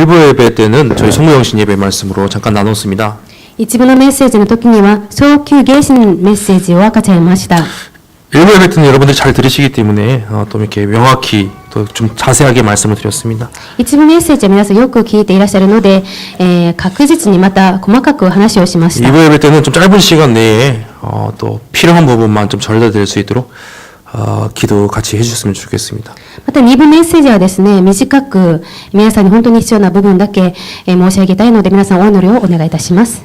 1부 예배 때는 저희 성무영신 예배 말씀으로 잠깐 나눴습니다. 一部のメッセージの時には早急迎診メッセージを分かち合いました。 1부 예배 때는 여러분들이 잘 들으시기 때문에 또 이렇게 명확히 또 좀 자세하게 말씀을 드렸습니다. 一部メッセージは皆さんよく聞いていらっしゃるので、確実にまた細かく話をしました。 2부 예배 때는 좀 짧은 시간 내에 또 필요한 부분만 좀 전달될 수 있도록 기도 같이 해주셨으면 좋겠습니다. また2部メッセージはですね、短く皆さんに本当に必要な部分だけ申し上げたいので、皆さんお祈りをお願いいたします。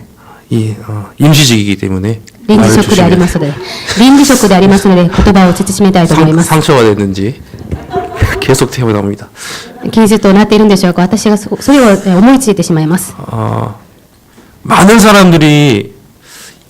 임시직이기 때문에 臨時職でありますので、臨時職でありますので、言葉を慎めたいと思います。 상처가 됐는지 계속 튀어나옵니다. 気絶となっているんでしょうか。私がそれを思いついてしまいます。 많은 사람들이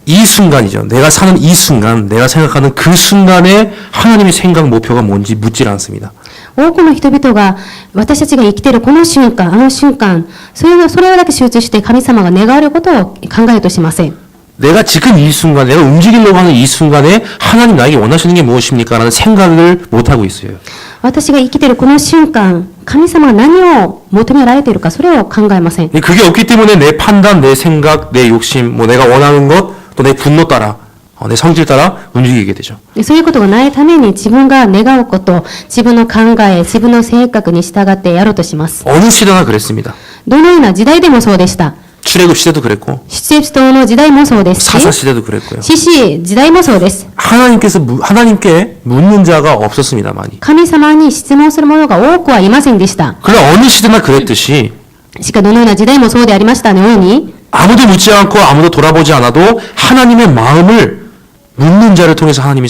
이 순간이죠. 내가 사는 이 순간, 내가 생각하는 그 순간에 하나님의 생각, 목표가 뭔지 묻질 않습니다. 多くの人々が私たちが生きているこの瞬間、あの瞬間、それだけ集中して神様が願われることを考えようとしません。 내가 지금 이 순간, 내가 움직이려고 하는 이 순간에 하나님 나에게 원하시는 게 무엇입니까? 라는 생각을 못하고 있어요. 私が生きているこの瞬間、神様が何を求められているか、それを考えません。 그게 없기 때문에 내 판단, 내 생각, 내 욕심, 내가 원하는 것, 또 내 분노 따라, 내 성질 따라 움직이게 되죠. そういうことがないために自分が願うこと、自分の考え、自分の性格に従ってやろうとします。 어느 시대나 그랬습니다. どのような時代でもそうでした。 출애굽 시대도 그랬고, 出エジプトの時代もそうですし、 사사 시대도 그랬고요. 獅子時代もそうです。 하나님께 묻는 자가 없었습니다, 많이. 神様に質問する者が多くはいませんでした。 그러나 어느 시대나 그랬듯이 しかしどのような時代もそうでありましたように、 아무도 묻지 않고 아무도 돌아보지 않아도 하나님의 마음을 묻는 자를 통해서 하나님이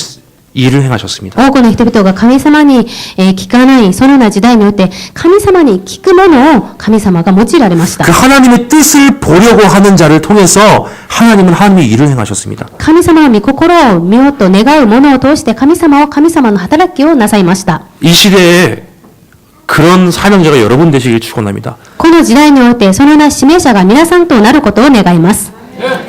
일을 행하셨습니다. 多くの人々が神様に聞かない、そのような時代によって神様に聞くものを神様が用いられました。 그 하나님의 뜻을 보려고 하는 자를 통해서 하나님은 하나님의 일을 행하셨습니다. 神様の御心を見ようと願うものを通して神様の働きをなさいました。 이 시대에 그런 사명자가 여러분 되시길 축원합니다. この時代においてそのような使命者が皆さんとなることを願います。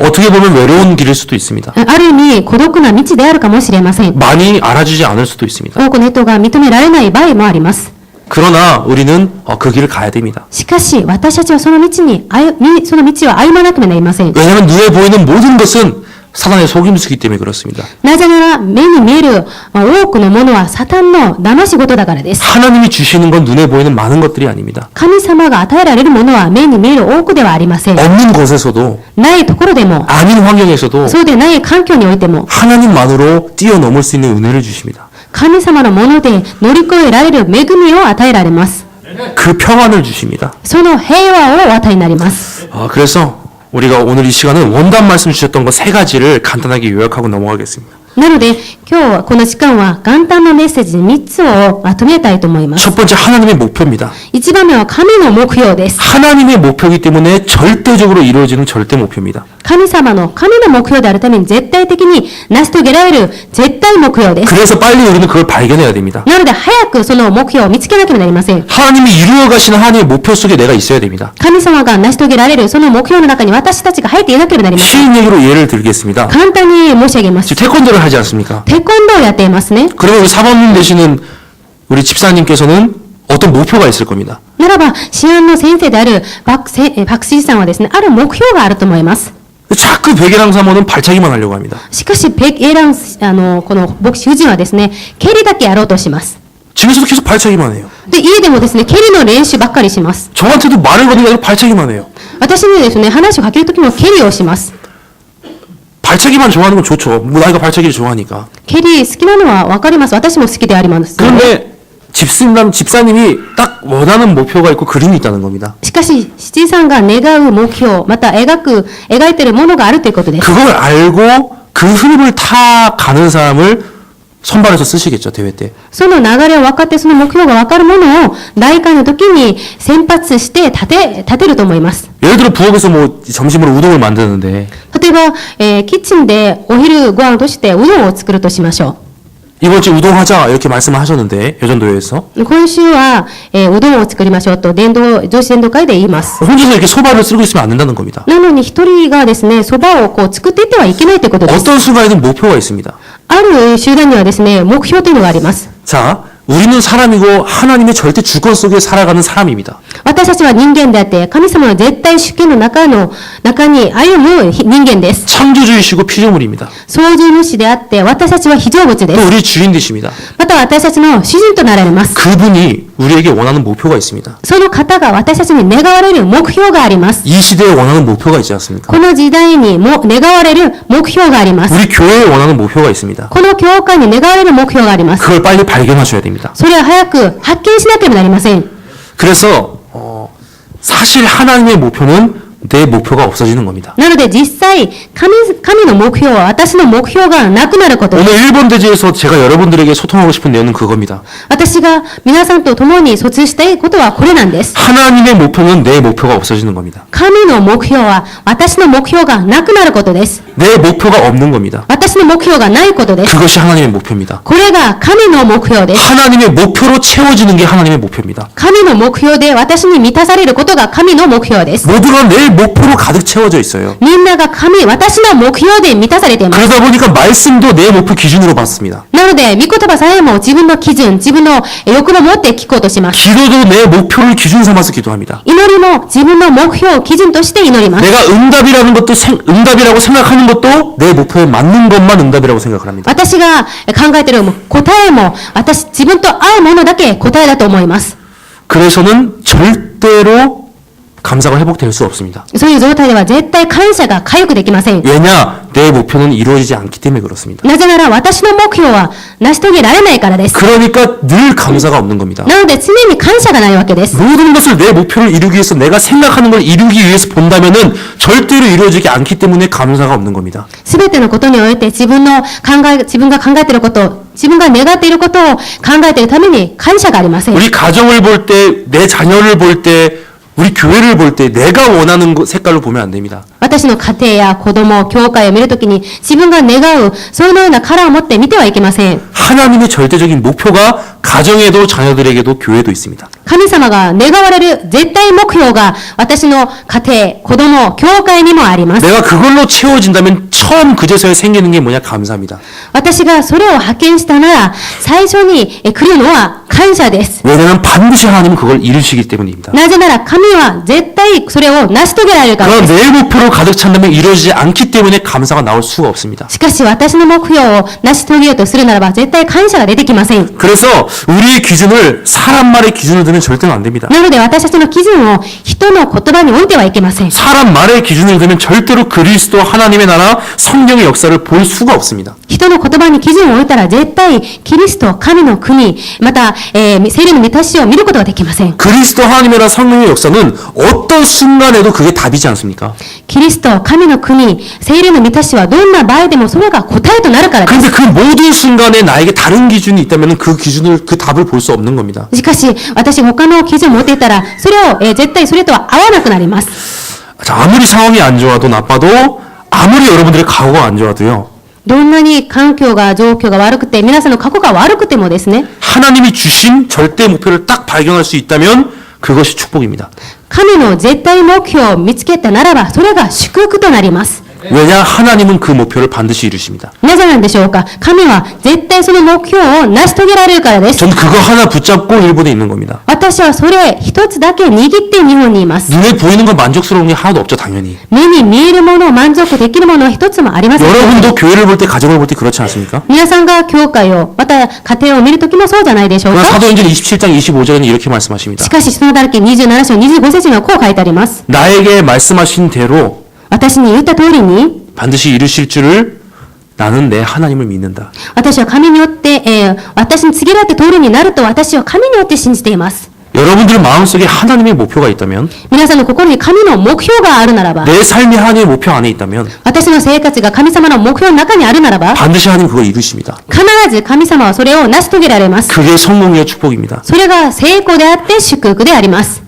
어떻게 보면 외로운 길일 수도 있습니다. ある意味孤独な道であるかもしれません。 많이 알아주지 않을 수도 있습니다. 多くの人が認められない場合もあります。 그러나 우리는 그 길을 가야 됩니다. しかし私たちはその道を歩まなければなりません。 왜냐하면 눈에 보이는 모든 것은 사단의 속임수이기 때문에 그렇습니다. なぜなら目に見える多くのものはサタンの騙し事だからです。 하나님이 주시는 건 눈에 보이는 많은 것들이 아닙니다. 神様が与えられるものは目に見える多くではありません。 없는 곳에서도 ないところでも、 아닌 환경에서도 そうでない環境においても、 하나님만으로 뛰어넘을 수 있는 은혜를 주십니다. 神様のもので乗り越えられる恵みを与えられます。 그 평안을 주십니다. その平和をお与えになります。 그래서 우리가 오늘 이 시간은 원단 말씀 주셨던 것 3가지를 간단하게 요약하고 넘어가겠습니다. なので今日はこの時間は元旦のメッセージに3つをまとめたいと思います。 첫 번째 하나님의 목표입니다. 1番目は神の目標です。 하나님의 목표이기 때문에 절대적으로 이루어지는 절대 목표입니다. 神の目標であるために絶対的に成し遂げられる絶対目標です。 그래서 빨리 우리는 그걸 발견해야 됩니다. なので早くその目標を見つけなければなりません。 하나님이 이루어 가시는 하나님의 목표 속에 내가 있어야 됩니다. 神様が成し遂げられるその目標の中に私たちが入っていなければなりません。 쉬운 얘기로 예를 들겠습니다. 簡単に申し上げます。 지금 태권도를 하지 않습니까? テコンドーをやっていますね。 그러면 우리 사모님 되시는 우리 집사님께서는 어떤 목표가 있을 겁니다. ならば、試案の先生である박씨さんはですね、ある目標があると思います。 자꾸 베게랑 사모는 발차기만 하려고 합니다. しかし、この牧師夫人はですね、蹴りだけやろうとします。 집에서도 계속 발차기만 해요. で、家でもですね、蹴りの練習ばっかりします。 저한테도 말을 거는 게 아니라 발차기만 해요. 私にですね、話をかけるときも蹴りをします。 발차기만 좋아하는 건 좋죠. 나이가 발차기를 좋아하니까. 蹴り好きなのはわかります。私も好きであります。 그런데 집사님이 딱 원하는 목표가 있고 그림이 있다는 겁니다. しかし、七さんが願う目標、また描いているものがあるということです。 그걸 알고 그 흐름을 타가는 사람을 선발해서 쓰시겠죠, 대회 때. その流れを分かって、その目標が分かるものを大会の時に先発して立てると思います。 예를 들어 부엌에서 점심으로 우동을 만드는데 例えば、キッチンでお昼ご飯としてうどんを作るとしましょ 이번 주 우동하자 이렇게 말씀을 하셨는데 여전도회에서 う。今週は、うどんを作りましょうと女子伝道会で言います。 혼자서 이렇게 소바를 쓰고 있으면 안 된다는 겁니다. なのに一人がですね、そばを作っていってはいけないということです。 어떤 순간에는 목표가 있습니다. ある集団にはですね、目標というのがあります。 자, 우리는 사람이고 하나님의 절대 주권 속에 살아가는 사람입니다. 私たちは人間であって、神様の絶対主権の中に歩む人間です。 창조주이시고 피조물입니다. 創造主であって、私たちは被造物で 또 す。 우리 주인 되십니다. また私たちの主人となられます。 그분이 우리에게 원하는 목표가 있습니다. その方が私たちに願われる目標があります。 이 시대에 원하는 목표가 있지 않습니까? この時代にも願われる目標があります。 우리 교회에 원하는 목표가 있습니다. この教会に願われる目標があります。 그걸 빨리 발견하셔야 됩니다. それを早く発見しなければなりません。 그래서 사실 하나님의 목표는 내 목표가 없어지는 겁니다. なので実際、神の目標は私の目標がなくなることです。 오늘 1번 대지에서 제가 여러분들에게 소통하고 싶은 내용은 그겁니다. 私が皆さんと共に疎通したいことはこれなんです。 하나님의 목표는 내 목표가 없어지는 겁니다. 神の目標は私の目標がなくなることです。 내 목표가 없는 겁니다. 私の目標がないことです。 그것이 하나님의 목표입니다. これが神の目標です。 하나님의 목표로 채워지는 게 하나님의 목표입니다. 神の目標で私に満たされることが神の目標です。 모두가 내 목표로 가득 채워져 있어요. みんなが私の目標で満たされています。 그러다 보니까 말씀도 내 목표 기준으로 받습니다. なので、御言葉さえも自分の基準、自分の欲望を持って聞こうとします。 기도도 내 목표를 기준 삼아서 기도합니다. 祈りも自分の目標を基準として祈ります。 내가 응답이라고 생각하는 것도 내 목표에 맞는 것만 응답이라고 생각을 합니다. 私が考えている答えも、自分と合うものだけ答えだと思います。 그래서는 절대로 감사가 회복될 수 없습니다. そういう状態では絶対感謝が回復できません。 왜냐? 내 목표는 이루어지지 않기 때문에 그렇습니다. なぜなら私の目標は成し遂げられないからです。 그러니까 늘 감사가 없는 겁니다. なので常に感謝がないわけです。 모든 것을 내 목표를 이루기 위해서 내가 생각하는 걸 이루기 위해서 본다면은 절대로 이루어지지 않기 때문에 감사가 없는 겁니다. すべてのことにおいて自分が考えていること、自分が願っていることを考えているために感謝がありません。 우리 가정을 볼 때, 내 자녀를 볼 때, 우리 교회를 볼 때 내가 원하는 색깔로 보면 안 됩니다. 私の家庭や子供、教会を見るときに自分が願う、そのようなカラーを持って見てはいけません。 하나님의 절대적인 목표가 가정에도 자녀들에게도 교회도 있습니다. 神様が願われる絶対目標が私の家庭、子供、教会にもあります。 내가 그걸로 채워진다면 처음 그제서야 생기는 게 뭐냐? 감사입니다. 私がそれを発見したなら最初に来るのは感謝です。 왜냐하면 반드시 하나님은 그걸 이루시기 때문입니다. なぜなら神は絶対それを成し遂げられるからで 그럼 す。 내 목표로 가득 찬다면 이루어지지 않기 때문에 감사가 나올 수가 없습니다. しかし私の目標を成し遂げようとするならば絶対感謝が出てきません。 그래서 우리의 기준을 사람 말의 기준으로 두면 절대로 안 됩니다. なので私たちの基準を人の言葉に置いてはいけません。 사람 말의 기준을 두면 절대로 그리스도 하나님의 나라 성경의 역사를 볼 수가 없습니다. 人の言葉に基準を置いたら絶対キリスト、神の国、また、聖霊の満たしを見ることができません。 그리스도 하나님의 나라 성령의 역사는 어떤 순간에도 그게 답이지 않습니까? キリスト、神の国、聖霊の満たしはどんな場合でもそれが答えとなるからです。 그런데 그 모든 순간에 나에게 다른 기준이 있다면 그 답을 볼 수 없는 겁니다. しかし、私他の基準を持っていたら、それを、絶対それとは合わなくなります。 자, 아무리 상황이 안 좋아도 나빠도 아무리 여러분들의 각오가 안 좋아도요. どんなに状況が悪くて、皆さんの過去が悪くてもですね、 하나님이 주신 절대 목표를 딱 발견할 수 있다면 그것이 축복입니다. 神の絶対目標を見つけたならば、それが祝福となります。 왜냐? 하나님은 그 목표를 반드시 이루십니다. なぜなんでしょうか。神は絶対その目標を成し遂げられるからです。 저는 그거 하나 붙잡고 일본에 있는 겁니다. 私はそれ一つだけ握って日本にいます。 눈에 보이는 건 만족스러운 게 하나도 없죠, 당연히. 目に見えるものを満足できるものは一つもありません。 여러분도 교회를 볼 때, 가정을 볼 때 그렇지 않습니까? 皆さんが教会を、また家庭を見るときもそうじゃないでしょう 그러나 か。 사도행전 27장 25절에는 이렇게 말씀하십니다. しかし、そのだけ27章25節にはこう書いてあります。 나에게 말씀하신 대로 私に言った通りに、 반드시 이루실 줄을 나는 내 하나님을 믿는다. 私は神によって、私に告げられた通りになると私は神によって信じています。 여러분들 마음속에 하나님의 목표가 있다면 皆さんの心に神の目標があるならば、 내 삶이 하나님의 목표 안에 있다면 私の生活が神様の目標の中にあるならば、 반드시 하나님 그걸 이루십니다. 必ず神様はそれを成し遂げられます。 그게 성공이요 축복입니다. それが成功であって祝福であります。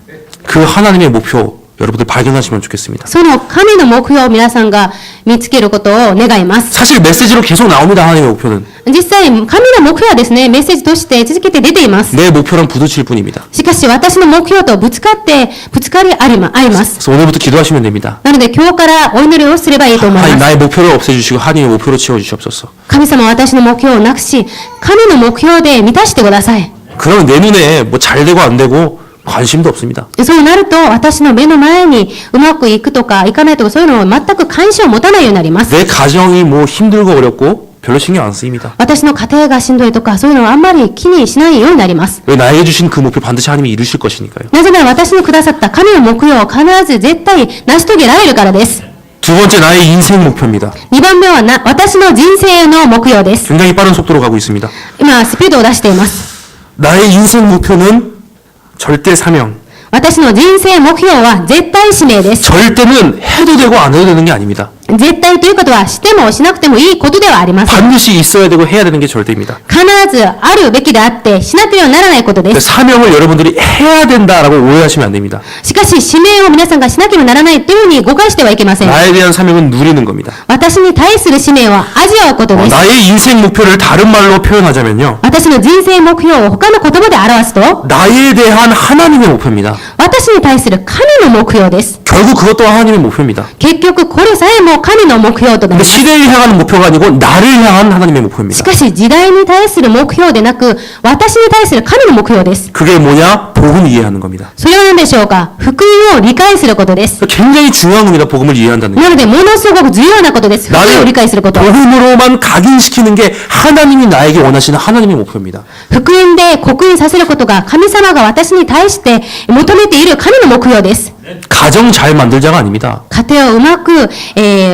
그 하나님의 목표 여러분들 발견하시면 좋겠습니다. その神の目標を皆さんが見つけることを願います。 사실 메시지로 계속 나옵니다. 하나님의 목표는. 実際、神の目標はですね、メッセージとして続けて出ています。 내 목표랑 부딪힐 뿐입니다. しかし私の目標とぶつかり合います。 그래서 오늘부터 기도하시면 됩니다. なので今日からお祈りをすればいいと思い 하나님 ます。 나의 목표를 없애주시고 하나님의 목표로 채워주시옵소서. 神様は私の目標をなくし、神の目標で満たしてください。 그러면 내 눈에 뭐 잘 되고 안 되고 관심도 없습니다. そうなると、私の目の前にうまくいくとかいかないとかそういうのを全く関心を持たないようになります。 내 가정이 뭐 힘들고 어렵고 별로 신경 안 쓰입니다. 私の家庭がしんどいとかそういうのはあんまり気にしないようになります。 왜 나에게 주신 그 목표 반드시 하나님이 이루실 것이니까요. なぜなら私にくださった神の目標を必ず絶対成し遂げられるからです。 두 번째 나의 인생 목표입니다. 2番目は私の人生の目標です。 굉장히 빠른 속도로 가고 있습니다. 今、スピードを出しています。 나의 인생 목표는 절대 사명. 私の人生目標は絶対使命です。 절대는 해도 되고 안 해도 되는 게 아닙니다. 絶対ということはしてもしなくてもいいことではありません。 반드시 있어야 되고 해야 되는 게 절대입니다. 必ずあるべきであってしなければならないことで 근데 す。 사명을 여러분들이 해야 된다라고 오해하시면 안 됩니다. しかし使命を皆さんがしなければならないというふうに誤解してはいけません。 나에 대한 사명은 누리는 겁니다. 私に対する使命は味わうことです。 나의 인생 목표를 다른 말로 표현하자면요. 私の人生目標を他の言葉で表すと 나에 대한 하나님의 목표입니다. 私に対する神の目標です。 결국 그것 또한 하나님의 목표입니다. 結局これさえも神の目標とな 근데 ります。 시대를 향하는 목표가 아니고 나를 향한 하나님의 し 목표입니다. かし時代に対する目標でなく私に対する神の目標です。 그게 뭐냐? 복음 이해하는 겁니다. それは何でしょうか。福音を理解することです。 굉장히 중요한 겁니다. 복음을 이해한다는 게. なのでものすごく重要なことです。福音を理解すること。 복음으로만 각인시키는 게 하나님이 나에게 원하시는 하나님의 목표입니다. 福音で刻印させることが神様が私に対して求めている神の目標です。 가정 잘 만들자가 아닙니다. 家庭をうまく、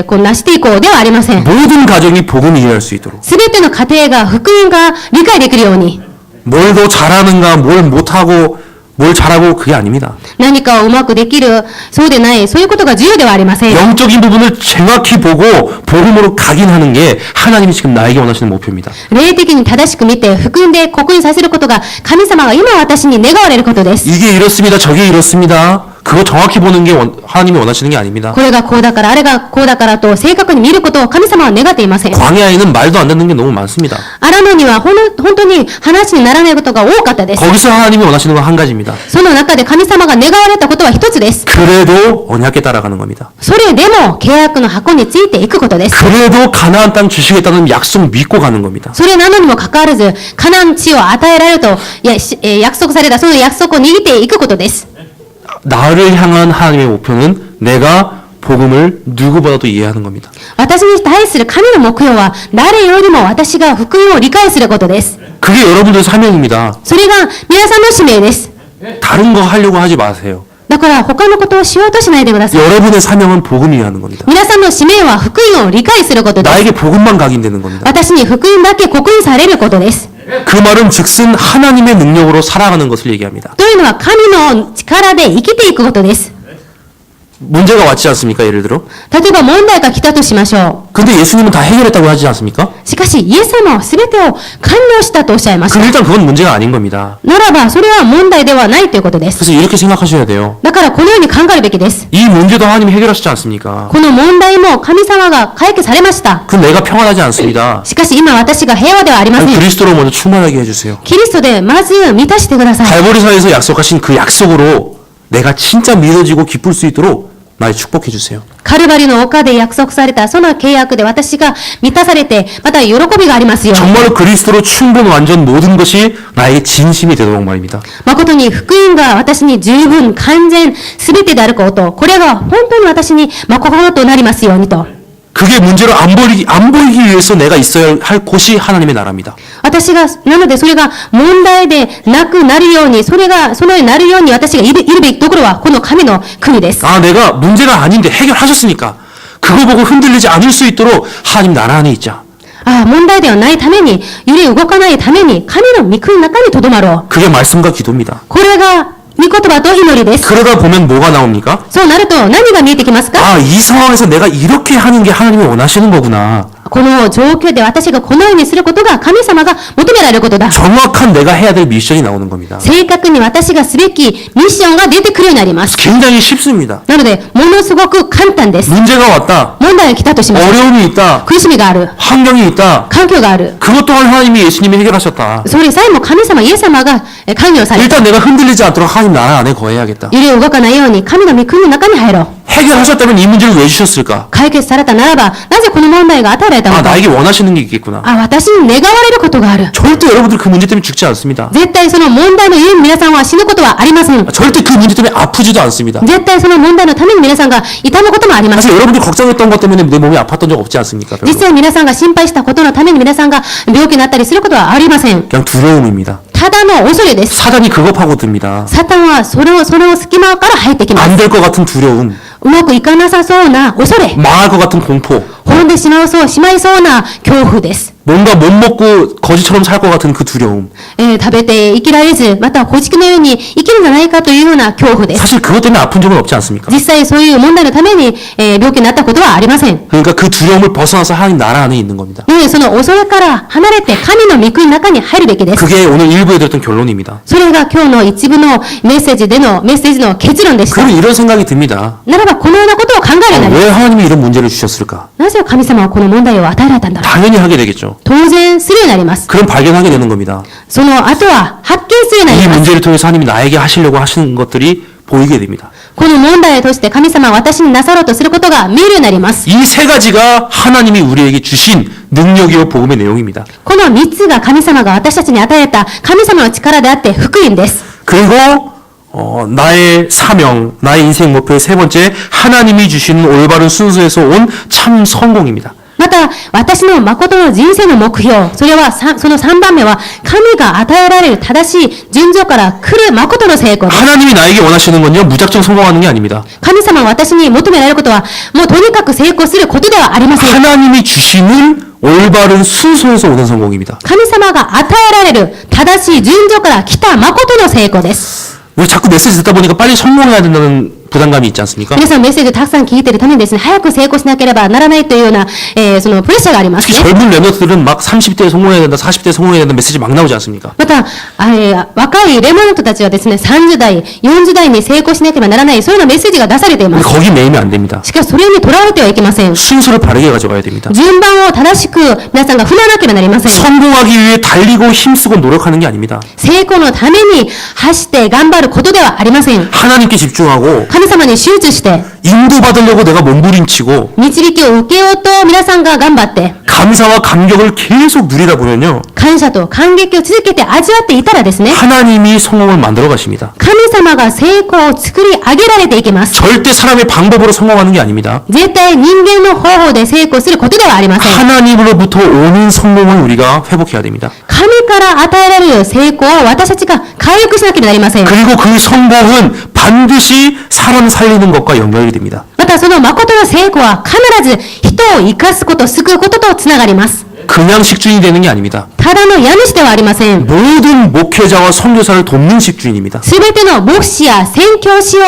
こう成していこうではありません。 모든 가정이 복음을 이해할 수 있도록. すべての家庭が福音が理解できるように 뭘 더 잘하는가, 뭘 못하고, 뭘 잘하고 그게 아닙니다. 何かをうまくできる、そうでない、そういうことが重要ではありません。 영적인 부분을 정확히 보고 복음으로 각인하는 게 하나님이 지금 나에게 원하시는 목표입니다. 霊的に正しく見て福音で刻印させることが神様が今私に願われることです。 이게 이렇습니다. 저게 이렇습니다. 그거 정확히 보는 게 하나님이 원하시는 게 아닙니다. これがこうだから、あれがこうだからと正確に見ることを神様は願っていません。 광야에는 말도 안 듣는 게 너무 많습니다. アラノには本当に話にならないことが多かったです。 거기서 하나님이 원하시는 건 한 가지입니다. その中で神様が願われたことは一つです。 그래도 언약에 따라가는 겁니다. それでも契約の箱についていくことです。 그래도 가나안 땅 주시겠다는 약속 믿고 가는 겁니다. それなのにもかかわらず、カナン地を与えられると約束されたその約束を握っていくことです。 나를 향한 하나님의 목표는 내가 복음을 누구보다도 이해하는 겁니다. 私に対する神の目標は誰よりも私が福音を理解することです。 그게 여러분들 사명입니다. それが皆さんの使命です。 다른 거 하려고 하지 마세요. だから他のことをしようとしないでください。 여러분의 사명은 복음 이해하는 겁니다. 皆さんの使命は福音を理解することです。 나에게 복음만 각인되는 겁니다. 私に福音だけ刻印されることです。 그 말은 즉슨 하나님의 능력으로 살아가는 것을 얘기합니다. というのは神の力で生きていくことです。 문제가 왔지 않습니까? 예를 들어. 例えば問題が来たとしましょ 근데 예수님은 다 해결했다고 하지 않습니까? う。しかしイエス様は全てを完了したとおっしゃいまし 그럼 た。 일단 그건 문제가 아닌 겁니다. ならばそれは問題ではないということです。 그래서 이렇게 생각하셔야 돼요. だからこのように考えるべきです。 이 문제도 하나님이 해결하시지 않습니까? この問題も神様が解決されました。 그럼 내가 평안하지 않습니다. しかし今私が平和ではありませ 아니, ん。 그리스도로 먼저 충만하게 해주세요. キリストでまず満たしてください。 갈보리사에서 약속하신 그 약속으로 내가 진짜 믿어지고 기쁠 수 있도록 날 축복해 주세요. カルバリの丘で約束されたその契約で私が満たされて、また喜びがありますように。 정말로 그리스도로 충분 완전 모든 것이 나에게 진심이 되도록 말입니다. 誠に福音が私に十分完全全てであること、これが本当に私に心となりますようにと。 그게 문제로 안 보이기 위해서 내가 있어야 할 곳이 하나님의 나라입니다. 私が、なのでそれが問題でなくなるように、それがそのようになるように私がいるべきところはこの神の国です。 아, 내가 문제가 아닌데 해결하셨으니까 그거 보고 흔들리지 않을 수 있도록 하나님 나라 안에 있자. ああ、問題ではないために、揺れ動かないために、神の御国の中に留まろう。 그게 말씀과 기도입니다. これが御言葉と祈りです。 그러다 보면 뭐가 나옵니까? そうなると何が見えてきますか？ 아, 이 상황에서 내가 이렇게 하는 게 하나님이 원하시는 거구나. この状況で私がこのようにすることが神様が求められることだ。 정확한 내가 해야 될 미션이 나오는 겁니다. 正確に私がすべきミッションが出てくるようになります。 굉장히 쉽습니다. なので、ものすごく簡単です。 문제가 왔다. 問題が来たとします。 어려움이 있다. 苦しみがある。 환경이 있다. 環境がある。 그것 또한 하나님이 예수님이 해결하셨다. それさえも神様、イエス様が関与された。 일단 내가 흔들리지 않도록 하나님 나라 안에 거해야겠다. 揺れ動かないように神の御国の中に入ろう。 해결하셨다면 이 문제를 왜 주셨을까? 解決されたならば、なぜこの問題が与えられた 아, のか。 나에게 원하시는 게 있겠구나. あ、私に願われることがある。 절대 여러분들 그 문제 때문에 죽지 않습니다. 絶対その問題のゆえに皆さんは死ぬことはありません。 절대 그 문제 때문에 아프지도 않습니다. 絶対その問題のために皆さんが痛むこともありませ 사실 ん。 여러분들이 걱정했던 것 때문에 내 몸이 아팠던 적 없지 않습니까? 별로. 実際皆さんが心配したことのために皆さんが病気になったりすることはありません。 그냥 두려움입니다. ただの恐れです。 사단이 그거 파고듭니다. サタンはその隙間から入ってきます。 안 될 것 같은 두려움, うまくいかなさそうな恐れ、 망할 것 같은 공포, 滅んでしまいそうな恐怖です。 뭔가 못 먹고 거지처럼 살 것 같은 그 두려움. 食べて生きられず、また古畜のように生きるんじゃないかというような恐怖です。 사실 그것 때문에 아픈 적은 없지 않습니까? 実際そういう問題のために、病気になったことはありません。 그러니까 그 두려움을 벗어나서 하나님 나라 안에 있는 겁니다. その恐れから離れて神の御国の中に入るべきです。 그게 오늘 일부에 들었던 결론입니다. それが今日の一部のメッセージの結論でした。 그럼 이런 생각이 듭니다. ならばこのようなことを考えるようになります。 왜 하나님이 이런 문제를 주셨을까? なぜ神様はこの問題を与えられたんだろう。 당연히 하게 되겠죠. 当然するようになります。 그럼 발견하게 되는 겁니다. その後は発見するようにな 이 ります。 문제를 통해서 하나님이 나에게 하시려고 하시는 것들이 보이게 됩니다. この問題を通して神様は私になさろうとすることが見えるようになります。 이 세 가지가 하나님이 우리에게 주신 능력이요 복음의 내용입니다. この3つが神様が私たちに与えた神様の力であって福音です。 그리고 나의 사명, 나의 인생 목표의 세 번째, 하나님이 주시는 올바른 순서에서 온 참 성공입니다. また、私の誠の人生の目標、それはその3番目は、神が与えられる正しい順序から来る誠の成功です。 하나님이 나에게 원하시는 건요, 무작정 성공하는 게 아닙니다. 神様が私に求められることは、もうとにかく成功することではありません。 하나님이 주시는 올바른 순서에서 오는 성공입니다. 神様が与えられる正しい順序から来た誠の成功です。 우리 자꾸 메시지 듣다 보니까 빨리 성공해야 된다는 부담감이 있지 않습니까? 皆さんメッセージをたくさん聞いているためにですね、早く成功しなければならないというような、そのプレッシャーがあります 특히 ね。 젊은 랩너들은 막 30대에 성공해야 된다, 40대에 성공해야 된다 메시지 막 나오지 않습니까? また、若いレモントたちはですね、30代、40代に成功しなければならない、そういうようなメッセージが出されていま 근데 す。 거기 매이면 안 됩니다. しかしそれにとらわれてはいけません。 순서를 바르게 가져가야 됩니다. 順番を正しく皆さんが踏まなければなりません。 성공하기 위해 달리고 힘쓰고 노력하는 게 아닙니다. 成功のために走って頑張ることではありません。 하나님께 집중하고 神様に集中して、 인도받으려고 내가 몸부림치고 導きを受けようと皆さんが頑張って、 감사와 감격을 계속 누리다 보면요. 感謝と感激を続けて味わっていたらですね、 하나님이 성공을 만들어 가십니다. 神様が成功を作り上げられていきます。 절대 사람의 방법으로 성공하는 게 아닙니다. 絶対人間の方法で成功することではありません。 하나님으로부터 오는 성공을 우리가 회복해야 됩니다. 神から与えられる成功を私たちが回復しなければなりません。 그리고 그 성공은 반드시 사람 살리는 것과 연결이 됩니다. またその誠の成功は必ず人を生かすこと、救うこととつながります。 그냥 식주인이 되는 게 아닙니다. ただの家主ではありません。 모든 목회자와 선교사를 돕는 식주인입니다. すべての牧師や宣教師を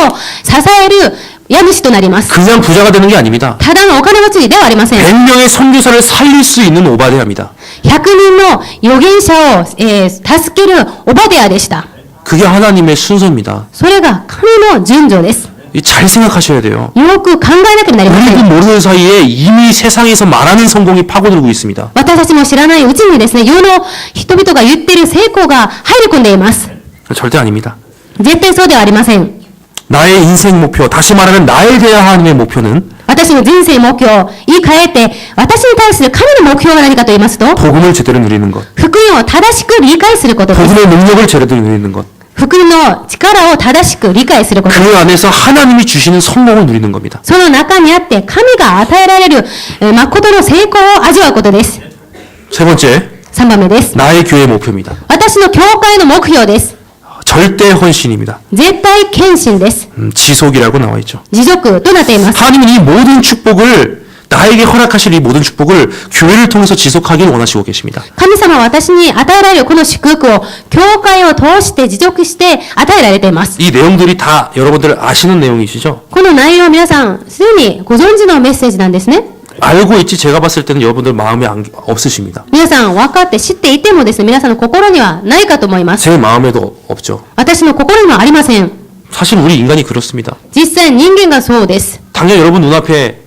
支える家主となります。 그냥 부자가 되는 게 아닙니다. ただのお金持ちではありません。 100명의 선교사를 살릴 수 있는 오바데아입니다. 100人の預言者を、助けるオバデアでした。 그게 하나님의 순서입니다. それが神の順序です。 잘 생각하셔야 돼요. よく考えなければなりませ 우리도 ん。 모르는 사이에 이미 세상에서 말하는 성공이 파고들고 있습니다. 私たちも知らないうちにですね、世の人々が言っている成功が入り込んでいます。 절대 아닙니다. 絶対そうではありません。 나의 인생 목표, 다시 말하면 나에 대한 하나님의 목표는 私の人生目標、言い換えて、私に対する神の目標が何かと言いますと、 복음을 제대로 누리는 것, 福音を正しく理解することです。 복음의 능력을 제대로 누리는 것, 福音の力を正しく理解することです。 그 안에서 하나님이 주시는 성공을 누리는 겁니다. その中にあって神が与えられる誠の成功を味わうことです。 세 번째, 3番目です。 나의 교회 목표입니다. 私の教会の目標です。 절대 헌신입니다. 絶対献身です。 지속이라고 나와 있죠. 持続となっています。 하나님은 이 모든 축복을 나에게 허락하실 이 모든 축복을 교회를 통해서 지속하길 원하시고 계십니다. 神様は私に与えられるこの祝福を教会を通して持続して与えられています。 이 내용들이 다 여러분들 아시는 내용이시죠? この内容は皆さんすでにご存知のメッセージなんですね。 알고 있지 제가 봤을 때는 여러분들 마음에 없으십니다. 皆さん分かって知っていてもですね、皆さんの心にはないかと思います。 제 마음에도 없죠. 私の心にはありません。 사실 우리 인간이 그렇습니다. 実際人間がそうです。 당연히 여러분 눈앞에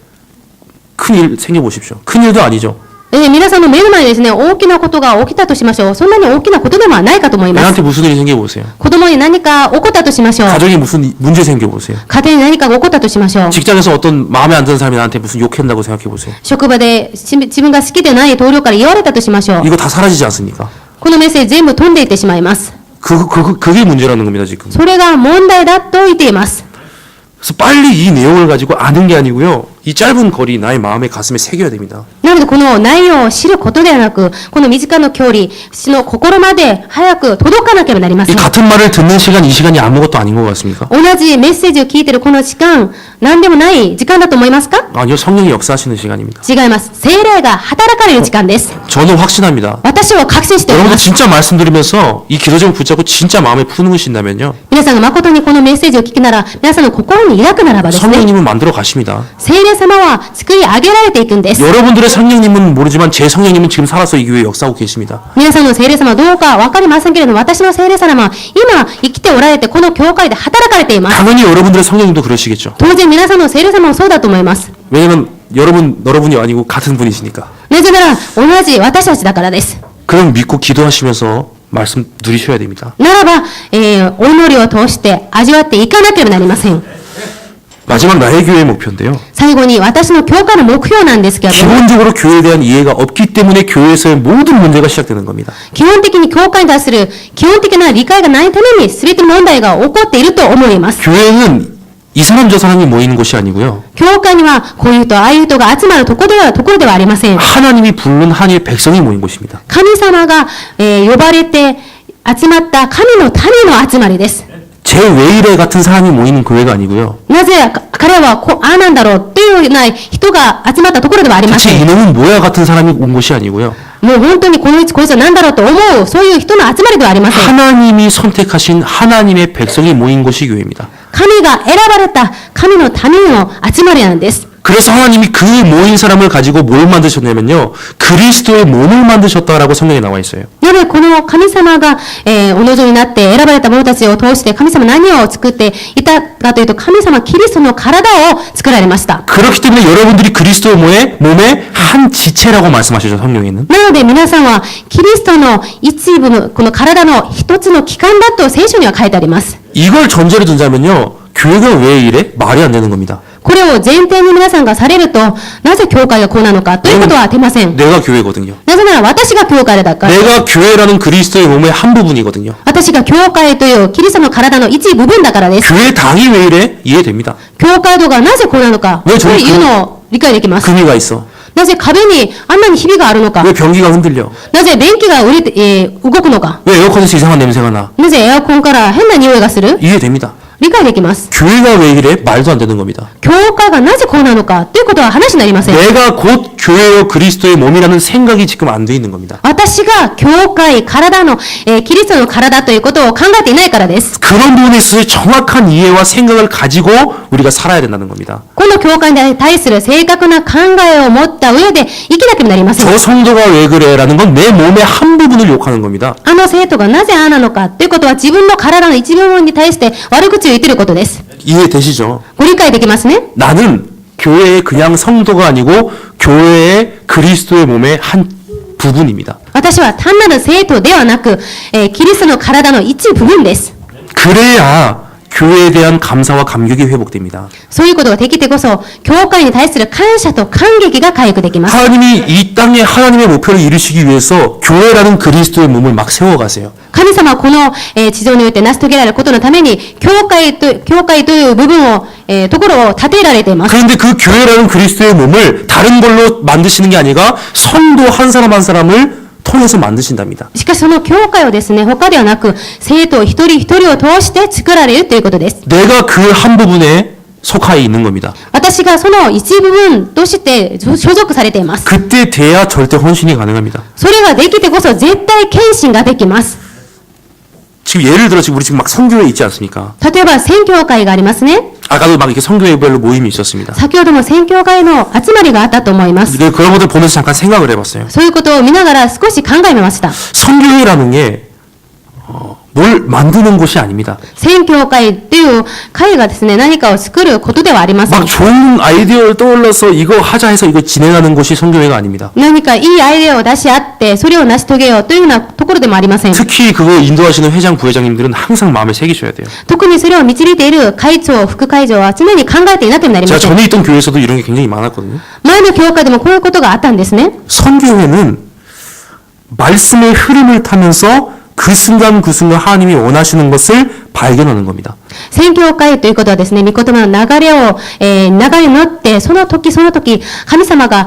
큰일 생겨보십시오. 큰일도 아니죠. 皆さんの目の前にですね、大きなことが起きたとしましょう。そんなに大きなことではないかと思います。 애한테 무슨 일이 생겨보세요. 子供に何か起こったとしましょう。 가정에 무슨 문제 생겨보세요. 家庭に何かが起こったとしましょう。 직장에서 어떤 마음에 안 드는 사람이 나한테 무슨 욕한다고 생각해보세요. 職場で自分が好きでない同僚から言われたとしましょう。 이거 다 사라지지 않습니까? このメッセージ全部飛んでいってしまいます。 그게 문제라는 겁니다, 지금. それが問題だと言っています。 그래서 빨리 이 내용을 가지고 아는 게 아니고요. 이 짧은 거리 나의 마음에 가슴에 새겨야 됩니다. なのでこの内容を知ることではなく、この短な距離、私の心まで早く届かなければなりま 이 せん。 같은 말을 듣는 시간, 이 시간이 아무것도 아닌 것 같습니까? 同じメッセージを聞いているこの時間、何でもない時間だと思いますか？ 아니요, 성령이 역사하시는 시간입니다. 違います。聖霊が働かれる時間です。 저는 확신합니다. 私は確信しており 여러분들 ます。 진짜 말씀드리면서 이 기도 제목 붙잡고 진짜 마음에 품으신다면요. 皆さんが誠にこのメッセージを聞くなら、皆さんの心に抱くならばですね、 성령님은 만들어 가십니다. 聖霊様は作り上げられていくんです。 여러분들의 성령님은 모르지만 제 성령님은 지금 살아서 이 교회에 역사하고 계십니다. 皆さんの聖霊様はどうかわかりませんけれども、私の聖霊様は今生きておられて、この教会で働かれています。 당연히 여러분들의 성령님도 그러시겠죠. 当然皆さんの聖霊様もそうだと思います。 왜냐면 여러분이 아니고 같은 분이시니까. なぜなら、同じ私たちだからです。 그럼 믿고 기도하시면서 말씀 누리셔야 됩니다. ならば、お祈りを通して味わっていかなければなりません。 마지막 나의 교회의 목표인데요. 最後に私の教会の目標なんですけれども、 기본적으로 교회에 대한 이해가 없기 때문에 교회에서의 모든 문제가 시작되는 겁니다. 基本的に教会に対する基本的な理解がないために全ての問題が起こっていると思います。 교회는 이 사람 저 사람이 모이는 곳이 아니고요. 教会にはこういう人、ああいう人が集まるところではありません。 하나님이 부른 한일 백성이 모인 곳입니다. 神様が、呼ばれて集まった神の民の集まりです。 제 왜 이래 같은 사람이 모이는 교회가 아니고요. なぜ彼はああなんだろうっていうような人が集まったところではありま 대체 せん。 이놈은 뭐야 같은 사람이 온 곳이 아니고요. もう本当にこいつは何だろうと思う、そういう人の集まりではありません。 하나님이 선택하신 하나님의 백성이 모인 곳이 교회입니다. 神が選ばれた神の民の集まりなんです。 그래서 하나님이 그 모인 사람을 가지고 뭘 만드셨냐면요. 그리스도의 몸을 만드셨다라고 성경에 나와 있어요. なのでこの神様が、お望みになって選ばれた者たちを通して神様何を作っていたかというと、神様キリストの体を作られました。 그렇기 때문에 여러분들이 그리스도의 몸의 한 지체라고 말씀하시죠. 성경에는. なので皆さんはキリストの一部のこの体の一つの器官だと聖書には書いてあります。 이걸 전제로 둔다면요. 교회가 왜 이래? 말이 안 되는 겁니다. これを前提に皆さんがされると、なぜ教会がこうなのかということは出ません。 내가 교회거든요. なぜなら私が教会だから。 내가 교회라는 그리스도의 몸의 한 부분이거든요. 私が教会というキリストの体の一部分だからです。 교회 당이 왜 이래? 이해됩니다. 教会度がなぜこうなのか、왜 そう 저기 いうのを理解できます。 금이가 있어. なぜ壁にあんなにひびがあるのか、 왜 변기가 흔들려? なぜ電気が動くのか、 왜 에어컨에서 이상한 냄새가 나? なぜエアコンから変な匂いがする、 이해됩니다. 理解できます。 교회가 왜 이래? 말도 안 되는 겁니다. 教会がなぜこうなのかということは話になりません。 내가 곧 교회요 그리스도의 몸이라는 생각이 지금 안 돼 있는 겁니다. 私が教会、体の、キリストの体ということを考えていないからです。 그런 부분에 있어서 정확한 이해와 생각을 가지고 우리가 살아야 된다는 겁니다. この教会に対する正確な考えを持った上で生きなければなりません。 저 성도가 왜 그래라는 건 내 몸의 한 부분을 욕하는 겁니다. あの生徒がなぜああなのかということは自分の体の一部分に対して悪口を言っていることです。 이해되시죠? ご理解できますね。 나는 교회의 그냥 성도가 아니고 교회의 그리스도의 몸의 한 부분입니다. 私は単なる生徒ではなく、キリストの体の一部分です。 그래야 교회에 대한 감사와 감격이 회복됩니다. そういうことができてこそ、教会に対する感謝と感激が回復できます。 하나님이 이 땅에 하나님의 목표를 이루시기 위해서 교회라는 그리스도의 몸을 막 세워가세요. 神様はこの、地上において成し遂げられることのために、教会という部分を、ところを建てられています。 그런데 그 교회라는 그리스도의 몸을 다른 걸로 만드시는 게 아니라 성도 한 사람 한 사람을 통해서 만드신답니다. しかしその教会をですね、他ではなく、生徒一人一人を通して作られるということです。 내가 그 한 부분에 속하에 있는 겁니다. 私がその一部分として所属されています。 그때 돼야 절대 헌신이 가능합니다. それができてこそ絶対献身ができます。 지금 예를 들어 우리 지금 막 성교회 있지 않습니까? 例えば宣教会がありますね。 아까도 막 이렇게 성교회별로 모임이 있었습니다. 先ほども宣教会の集まりがあったと思います。 그런 것들 보면서 잠깐 생각을 해봤어요. そういうことを見ながら少し考えました。 성교회라는 게 뭘 만드는 곳이 아닙니다. 宣教会という会がですね、何かを作ることではありません。 막 좋은 아이디어를 떠올라서 이거 하자 해서 이거 진행하는 곳이 선교회가 아닙니다. 何かいいアイデアを出し合って、それを成し遂げようというようなところでもありません。 특히 그거 인도하시는 회장 부회장님들은 항상 마음에 새기셔야 돼요. 特にそれを導いている会長、副会長は常に考えていなければなり 제가 ません。 전에 있던 교회에서도 이런 게 굉장히 많았거든요. 前の教会でもこういうことがあったんですね。 선교회는 말씀의 흐름을 타면서 그 순간 그 순간 하나님이 원하시는 것을 발견하는 겁니다. 宣教会ということはですね、御言葉の流れを、流れに乗って、その時その時、神様が、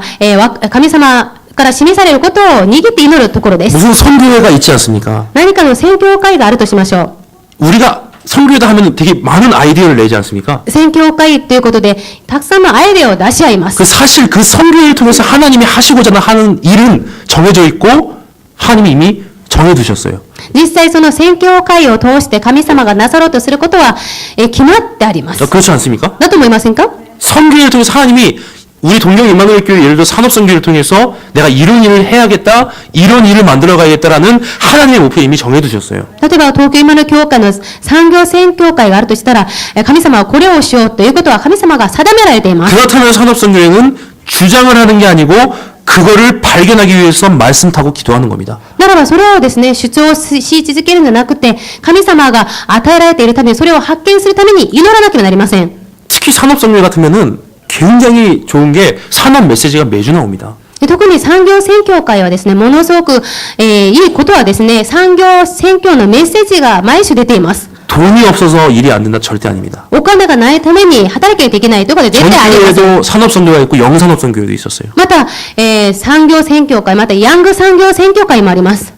神様から示されることを握って祈るところです。 무슨 선교회가 있지 않습니까? 何かの宣教会があるとしましょ 우리가 선교회다 하면 되게 많은 아이디어를 내지 않습니까? う。宣教会ということで、たくさんのアイデアを出し合います。 그 사실 그 선교회를 통해서 하나님이 하시고자 하는 일은 정해져 있고 하나님이 이미 정해두셨어요. 実際その宣教会を通して神様がなさろうとすることは、決まってあります。 그렇지 않습니까? だと思いませんか？ 선교회를 통해서 하나님이 우리 동경 임마누엘 교회 예를 들어 산업선교를 통해서 내가 이런 일을 해야겠다, 이런 일을 만들어 가야겠다라는 하나님의 목표 이미 정해두셨어요. 例えば東京今の教会の産業宣教会があるとしたら、神様はこれをしようということは神様が定められています。 그렇다면 산업선교회는 주장을 하는 게 아니고 그거를 발견하기 위해서 말씀 타고 기도하는 겁니다. ならばそれをですね、主張し続けるんじゃなくて、神様が与えられているためにそれを発見するために祈らなければなりません。 특히 산업선교회 같으면은 굉장히 좋은 게 산업 메시지가 매주 나옵니다. 特に産業宣教会はですね、ものすごく、いいことはですね、産業宣教のメッセージが毎週出ています。 돈이 없어서 일이 안 된다 절대 아닙니다. お金がないために働きができないということは絶対ありません。 전교회도 산업선교가 있고 영산업선교회도 있었어요. また、産業宣教会、またヤング産業宣教会もあります。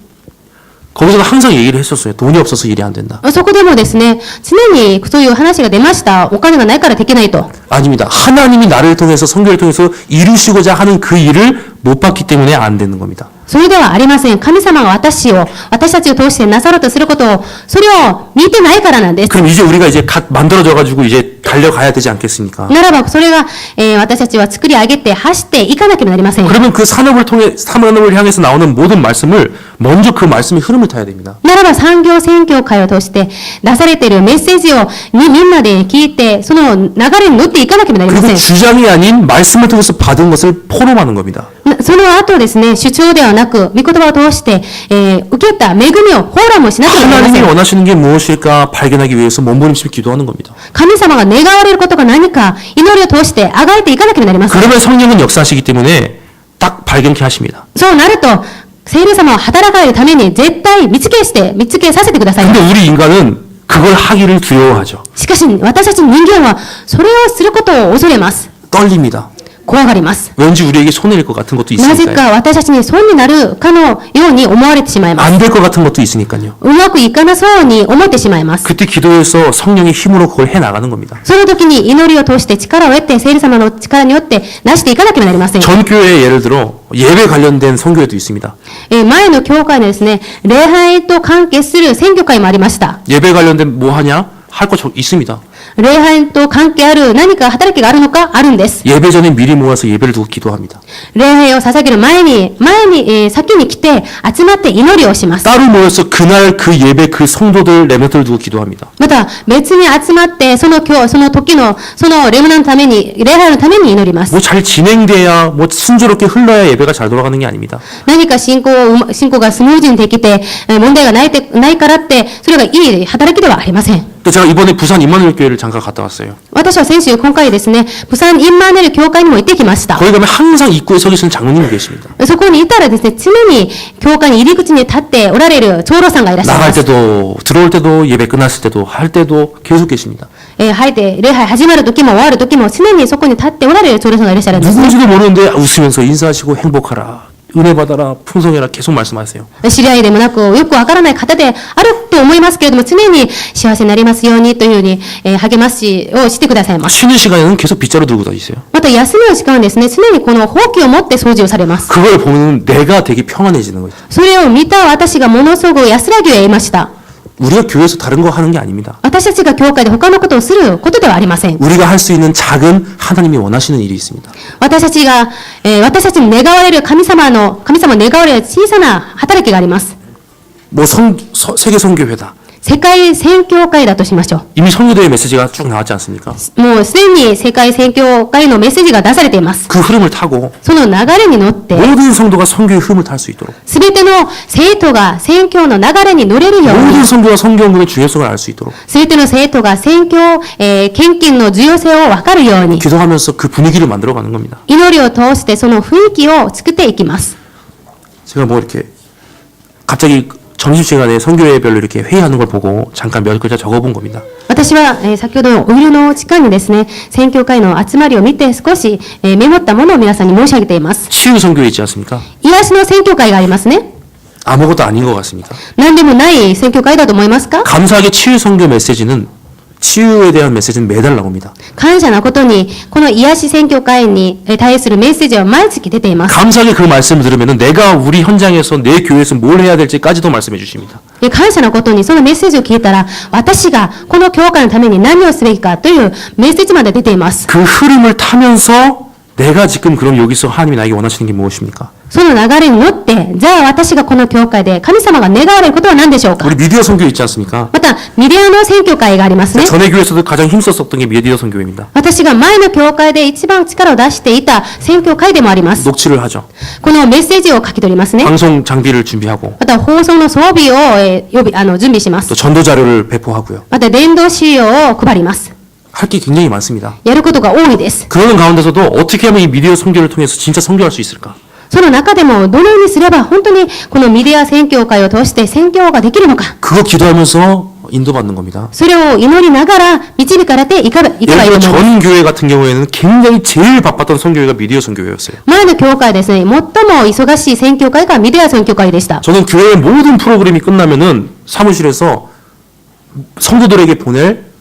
거기서도 항상 얘기를 했었어요. 돈이 없어서 일이 안 된다. そこでもですね、常にそういう話が出ました。お金がないからできないと。 아닙니다. 하나님이 나를 통해서 선교를 통해서 이루시고자 하는 그 일을 못 봤기 때문에 안 되는 겁니다. それではありません。神様が私たちを通してなさろうとすることを、それを見てないからなんです。 그럼 이제 우리가 이제 만들어져 가지고 이제 달려가야 되지 않겠습니까? ならば、それが、私たちは作り上げて走っていかなければなりません。 그러면 그 산업을 향해서 나오는 모든 말씀을 먼저 그 말씀의 흐름을 타야 됩니다. ならば産業宣教会を通して出されているメッセージをみんなで聞いて、その流れに乗っていかなければなりませ 그리고 ん。 주장이 아닌 말씀을 통해서 받은 것을 포럼하는 겁니다. その後ですね、主張ではなく、御言葉を通して、受けた恵みをフォーラムしなければなりま 하나님이 せん。 원하시는 게 무엇일까 발견하기 위해서 몸부림치며 기도하는 겁니다. 神様が願われることが何か、祈りを通してあがいていかなければなりません。 그러면 성령은 역사하시기 때문에 딱 발견케 하십니다. そうなると、聖霊様は働かれるために絶対見つけさせてください。 근데 우리 인간은 그걸 하기를 두려워하죠. しかし、私たち人間は、それをすることを恐れます。 떨립니다. 怖がります。 왠지 우리에게 손해일 것 같은 것도 なぜ 있으니까요. か私たちに損になるかのように思われてしまいます。 안 될 것 같은 것도 있으니까요. うまくいかなそうに思ってしまいます。 그때 기도해서 성령의 힘으로 그걸 해나가는 겁니다. その時に祈りを通して力を得て、聖霊様の力によって成していかなければなりません。 전 교회에 예를 들어 예배 관련된 선교회도 있습니다. 前の教会のですね、礼拝と関係する選挙会もありました。 예배 관련된 뭐 하냐? 할 거 있습니다. 礼拝と関係ある何か働きがあるのかあるんです。 예배 전에 미리 모아서 예배를 두고 기도합니다. 礼拝を捧げる前に、先に来て集まって祈りをします。 따로 모여서 그날 그 예배 그 성도들 레멘트를 두고 기도합니다. また別に集まってその時のそのレムナのために、礼拝のために祈ります。 뭐 잘 진행돼야 뭐 순조롭게 흘러야 예배가 잘 돌아가는 게 아닙니다. 何か信仰がスムーズにできて、問題がないからって、それがいい働きではありません。 또 제가 이번에 부산 임마누엘 교회를 잠깐 갔다 왔어요. 私は先週、今回ですね、プサンインマーネル教会にも行ってきました。 거기 가면 항상 입구에 서 계시는 장로님이 계십니다. そこにいたらですね、常に教会に入り口に立っておられる長老さんがいらっしゃい 나갈 ます。 때도 들어올 때도 예배 끝났을 때도 할 때도 계속 계십니다. 礼拝始まる時も終わる時も常にそこに立っておられる長老さんがいらっしゃるんですね。 누군지도 모르는데 웃으면서 인사하시고 행복하라. 은혜 받아라. 풍성해라. 계속 말씀하세요. 知り合いでもなく、よくわからない方であると思いますけれども、常に幸せになりますようにというふうに、励ましをしてくださいます。 쉬는 시간에는 계속 빗자루 들고 다니세요. また休みの時間はですね、常にこのほうきを持って掃除をされます。 그걸 보면 내가 되게 평안해지는 거죠. それを見た私がものすごく安らぎを得ました。 우리가 교회에서 다른 거 하는 게 아닙니다. 私たちが教会で他のことをすることではありません。 우리가 할 수 있는 작은 하나님이 원하시는 일이 있습니다. 私たちに願われる神様の願われる小さな働きがあります。 뭐 세계 선교회다. 世界宣教会だとしましょ 이미 선교대의 메시지가 쭉 나왔지 않습니까? う。もうすでに世界宣教会のメッセージが出されています。 그 흐름을 타고 その流れに乗って、 모든 성도가 선교의 흐름을 탈 수 있도록 すべての生徒が宣教の流れに乗れるように、 모든 성도가 선교원금의 중요성을 알 수 있도록 すべての生徒が宣教、献金の重要性を分かるように、 기도하면서 그 분위기를 만들어가는 겁니다. 祈りを通してその雰囲気を作っていきます。 제가 뭐 이렇게 갑자기 점심시간에 선교회별로 이렇게 회의하는 걸 보고 잠깐 몇 글자 적어본 겁니다. 私は、先ほどのお昼の時間にですね、宣教会の集まりを見て少し、メモったものを皆さんに申し上げています。 치유 선교회 있지 않습니까? 癒しの宣教会がありますね。 아무것도 아닌 것 같습니까? 何でもない宣教会だと思いますか？ 감사하게 치유 선교 메시지는 치유에 대한 메시지는 매달 나옵니다. 感謝なことに、この癒し宣教会に対するメッセージは毎月出ています。 감사하게 그 말씀을 들으면 내가 우리 현장에서 내 교회에서 뭘 해야 될지까지도 말씀해 주십니다. 感謝なことに、そのメッセージを聞いたら、私がこの教会のために何をすべきかというメッセージまで出ています。 그 흐름을 타면서 내가 지금 그럼 여기서 하나님이 나에게 원하시는 게 무엇입니까? その流れに乗って、じゃあ私がこの教会で神様が願われることは何でしょうか？ 우리 미디어 선교 있지 않습니까? また、ミディアの宣教会がありますね。 전에 교회에서도 가장 힘썼었던 게 미디어 선교입니다. 私が前の教会で一番力を出していた宣教会でもあります。 녹취를 하죠. このメッセージを書き取りますね。 방송 장비를 준비하고 また、放送の装備を、準備しま 또 す。 전도 자료를 배포하고요. また、伝道資料を配ります。 할 게 굉장히 많습니다. やることが多いです。 그러는 가운데서도 어떻게 하면 이 미디어 선교를 통해서 진짜 선교할 수 있을까? その中でも、どのようにすれば本当にこのミディア宣教会を通して宣教ができるのか。 그거 기도하면서 인도받는 겁니다. それを祈りながら導かれていけばいい 예를 と 들어 思います。 전 교회 같은 경우에는 굉장히 제일 바빴던 선교회가 미디어 선교회였어요. 前の教会ですね、最も忙しい宣教会がミディア宣教会でした。 저는 교회의 모든 프로그램이 끝나면은 사무실에서 성도들에게 보낼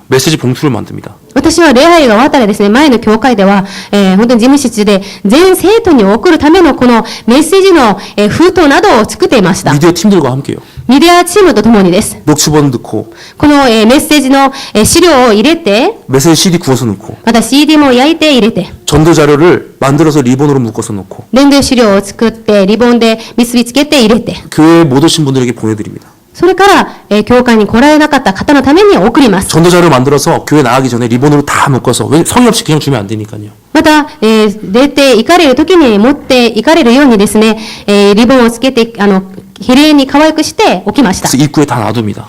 메시지 봉투를 만듭니다. 私は礼拝が終わったらですね、前の教会では、本当に事務室で全生徒に送るためのこのメッセージの、封筒などを作っていました。 미디어 팀들과 함께요. ミディアチームと共にです。 녹취본 넣고 この、メッセージの、資料を入れて、 메시지 CD 구워서 넣고 また CD も焼いて入れて、 전도 자료를 만들어서 리본으로 묶어서 넣고 伝道資料を作ってリボンで結びつけて入れて、 교회에 못 오신 분들에게 보내드립니다. それから、教会に来られなかった方のために送ります。 전도 자료 만들어서 교회 나가기 전에 리본으로 다 묶어서 왜 성의 없이 그냥 주면 안 되니까요. また、出て行かれる時に持って行かれるようにですね、リボンをつけて、綺麗に可愛くして置きました。 그래서 입구에 다 놔둡니다.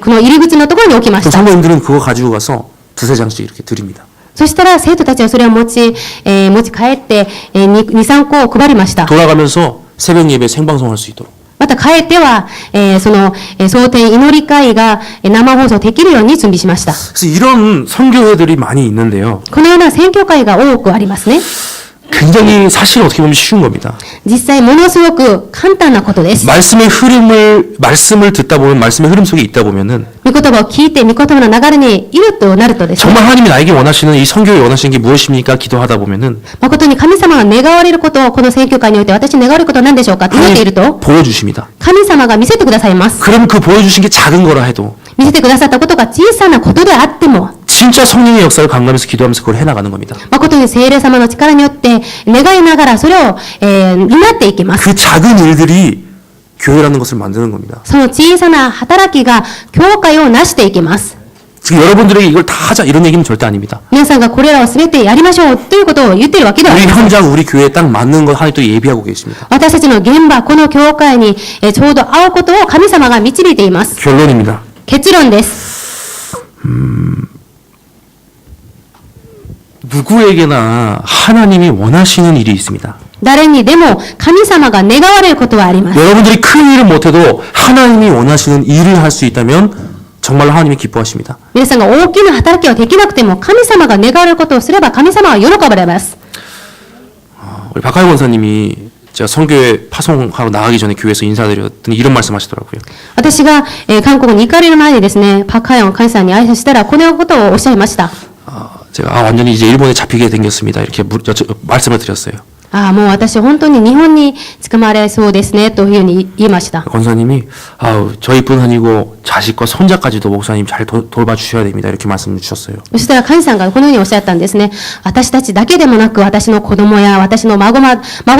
この入り口のところに置きま 그 した。 성도님들은 그거 가지고 가서 두세 장씩 이렇게 드립니다. そしたら生徒たちはそれを持ち帰って、2、3個を配りました。 돌아가면서 새벽 예배 생방송할 수 있도록. また帰っては、その、蒼天祈り会が生放送できるように準備しました。 그래서 이런 선교회들이 많이 있는데요. このような宣教会が多くありますね。 굉장히 사실 어떻게 보면 쉬운 겁니다. 実際ものすごく簡単なことです。 말씀을 듣다 보면 말씀의 흐름 속에 있다 보면은 御言葉を聞いて御言葉の流れにいるとなるとですね、 정말 하나님이 나에게 원하시는 이 선교에 원하시는 게 무엇입니까? 기도하다 보면은 誠に神様が願われることをこの宣教会において私に願われることは何でしょうかと祈っていると 하나님 보여주십니다. 神様が見せてくださいます。 그럼 그 보여주신 게 작은 거라 해도 見せてくださったことが小さなことであっても 진짜 성령의 역사를 감감해서 기도하면서 그걸 해나가는 겁니다. 誠に聖霊様の力によって願いながらそれを、担っていきます。 그 작은 일들이 교회라는 것을 만드는 겁니다. その小さな働きが教会を成していきます。 지금 여러분들에게 이걸 다 하자 이런 얘기는 절대 아닙니다. 皆さんがこれらを全てやりましょうということを言っているわけではあり 우리 ません。 현장, 우리 교회에 딱 맞는 걸 하나님 또 예비하고 계십니다. 私たちの現場、この教会にちょうど合うことを神様が導いています。 결론입니다. 結論です。 누구에게나 하나님이 원하시는 일이 있습니다. 誰にでも神様が願われることはあります。 여러분들이 큰 일을 못해도 하나님이 원하시는 일을 할 수 있다면 정말 하나님이 기뻐하십니다. 皆さんが大きな働きをできなくても神様が願われることをすれば神様は喜ばれます。 우리 박하영 원사님이 제가 선교회 파송하러 나가기 전에 교회에서 인사드렸더니 이런 말씀하시더라고요. 私が、韓国に行かれる前にですね、パクハヨン神さんに挨拶したらこのようなことをおっしゃいました。 제가 완전히 이제 일본에 잡히게 생겼습니다. 이렇게 말씀을 드렸어요. もう私本当に日本に捕まれそうですねというふうに言いました。 권사님이 저희뿐 아니고 자식과 손자까지도 목사님 잘 돌봐주셔야 됩니다. 이렇게 말씀을 주셨어요. そしたら神さんがこのようにおっしゃったんですね。私たちだけでもなく私の子供や私の孫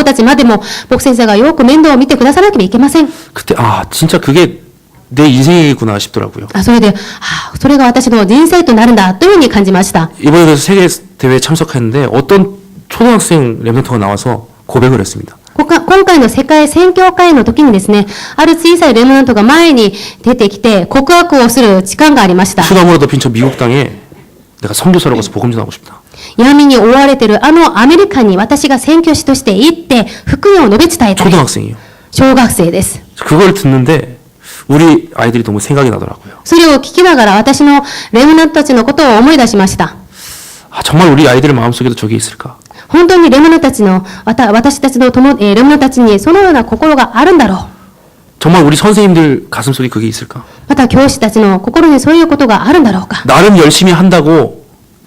たちまでも牧先生がよく面倒を見てくださなければいけません。 그때 진짜 그게 내 인생이구나 싶더라고요. それで、それが私の人生となるんだというふうに感じました。 이번에 그래서 세계 대회에 참석했는데 어떤 초등학생 랩런트가 나와서 고백을 했습니다. 今回の世界宣教会の時にですね、ある小さいレムナントが前に出てきて告白をする時間がありました。 수나무로 덮인 저 미국 땅에 내가 선교사로 가서 복음 전하고 싶다. 闇に覆われているあのアメリカに私が宣教師として行って福音を述べ伝えたい。 초등학생이요. 小学生です。 그걸 듣는데 우리 아이들이 너무 생각이 나더라고요. それを聞きながら私のレムナントたちのことを思い出しました。 정말 우리 아이들 마음속에도 저게 있을까? 本当にレムナントたちの、私たちのレムナントたちにそのような心があるんだろう。 정말 우리 선생님들 가슴속에 그게 있을까? また教師たちの心にそういうことがあるんだろうか。 나름 열심히 한다고